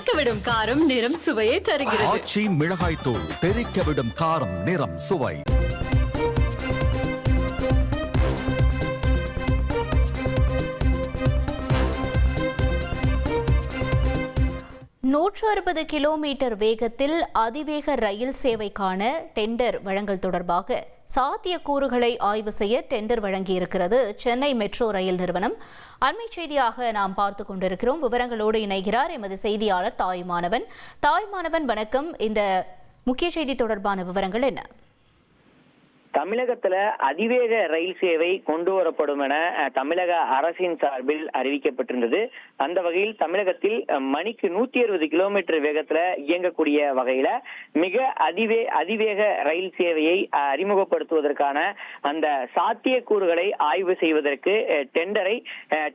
தெறிக்கவிடும் காரம் நிறம் சுவையை தருகிறது. ஆச்சி மிளகாய் தூள் தெறிக்கவிடும் காரம் நிறம் சுவை. நூற்று 60 கிலோமீட்டர் வேகத்தில் அதிவேக ரயில் சேவைக்கான டெண்டர் வழங்கல் தொடர்பாக சாத்தியக்கூறுகளை ஆய்வு செய்ய டெண்டர் வழங்கியிருக்கிறது சென்னை மெட்ரோ ரயில் நிறுவனம். அண்மை செய்தியாக நாம் பார்த்து கொண்டிருக்கிறோம். விவரங்களோடு இணைகிறார் எமது செய்தியாளர் தாய்மானவன். வணக்கம். இந்த முக்கிய செய்தி தொடர்பான விவரங்கள் என்ன? தமிழகத்துல அதிவேக ரயில் சேவை கொண்டு வரப்படும் என தமிழக அரசின் சார்பில் அறிவிக்கப்பட்டிருந்தது. அந்த வகையில் தமிழகத்தில் மணிக்கு 160 கிலோமீட்டர் வேகத்துல இயங்கக்கூடிய வகையில மிக அதிவேக ரயில் சேவையை அறிமுகப்படுத்துவதற்கான அந்த சாத்தியக்கூறுகளை ஆய்வு செய்வதற்கு டெண்டரை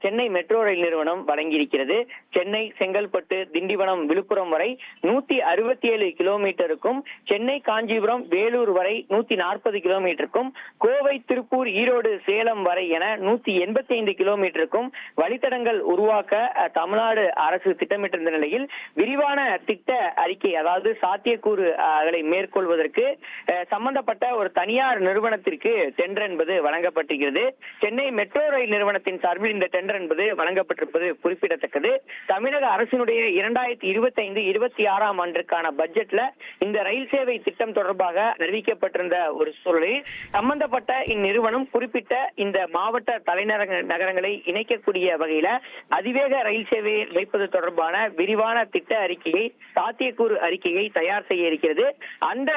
சென்னை மெட்ரோ ரயில் நிறுவனம் வழங்கியிருக்கிறது. சென்னை, செங்கல்பட்டு, திண்டிவனம், விழுப்புரம் வரை 167 கிலோமீட்டருக்கும், சென்னை, காஞ்சிபுரம், வேலூர் வரை 140 கிலோமீட்டருக்கும், கோவை, திருப்பூர், ஈரோடு, சேலம் வரை என 185 கிலோமீட்டருக்கும் வழித்தடங்கள் உருவாக்க தமிழ்நாடு அரசு திட்டமிட்டிருந்த நிலையில் விரிவான திட்ட அறிக்கை, அதாவது சாத்தியக்கூறுகளை மேற்கொள்வதற்கு சம்பந்தப்பட்ட ஒரு தனியார் நிறுவனத்திற்கு டெண்டர் என்பது வழங்கப்பட்டிருக்கிறது. சென்னை மெட்ரோ ரயில் நிறுவனத்தின் சார்பில் இந்த டெண்டர் என்பது வழங்கப்பட்டிருப்பது குறிப்பிடத்தக்கது. தமிழக அரசினுடைய 2025-26 ஆண்டிற்கான பட்ஜெட்ல இந்த ரயில் சேவை திட்டம் தொடர்பாக அறிவிக்கப்பட்டிருந்த ஒரு சூழலில் சம்பந்தப்பட்ட இந்நிறுவனம் குறிப்பிட்ட இந்த மாவட்ட தலைநகரங்களை இணைக்கக்கூடிய வகையில அதிவேக ரயில் சேவையை வைப்பது தொடர்பான விரிவான திட்ட அறிக்கையை, சாத்தியக்கூறு அறிக்கையை தயார் செய்ய இருக்கிறது. அந்த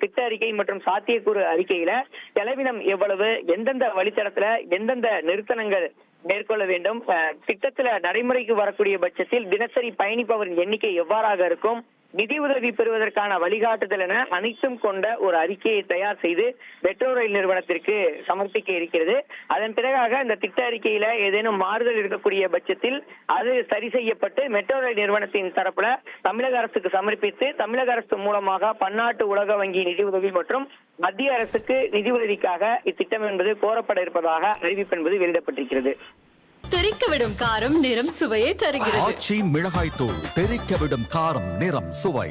திட்ட அறிக்கை மற்றும் சாத்தியக்கூறு அறிக்கையில செலவினம் எவ்வளவு, எந்தெந்த வழித்தடத்துல எந்தெந்த நிறுத்தனங்கள் மேற்கொள்ள வேண்டும், திட்டத்துல நடைமுறைக்கு வரக்கூடிய பட்சத்தில் தினசரி பயணிப்பவரின் எண்ணிக்கை எவ்வாறாக இருக்கும், நிதி உதவி பெறுவதற்கான வழிகாட்டுதல் என அனைத்தும் கொண்ட ஒரு அறிக்கையை தயார் செய்து மெட்ரோ ரயில் நிறுவனத்திற்கு சமர்ப்பிக்க இருக்கிறது. அதன் பிறகாக இந்த திட்ட அறிக்கையில ஏதேனும் மாறுதல் இருக்கக்கூடிய பட்சத்தில் அது சரி செய்யப்பட்டு மெட்ரோ ரயில் நிறுவனத்தின் தரப்புல தமிழக அரசுக்கு சமர்ப்பித்து தமிழக அரசு மூலமாக பன்னாட்டு உலக வங்கி நிதி உதவி மற்றும் மத்திய அரசுக்கு நிதி உதவிக்காக இத்திட்டம் என்பது கோரப்பட இருப்பதாக அறிவிப்பு என்பது வெளியிடப்பட்டிருக்கிறது. தெறிக்கவிடும் காரம் நிறம் சுவையை தருகிறது. ஆச்சி மிளகாய் தூள் தெறிக்கவிடும் காரம் நிறம் சுவை.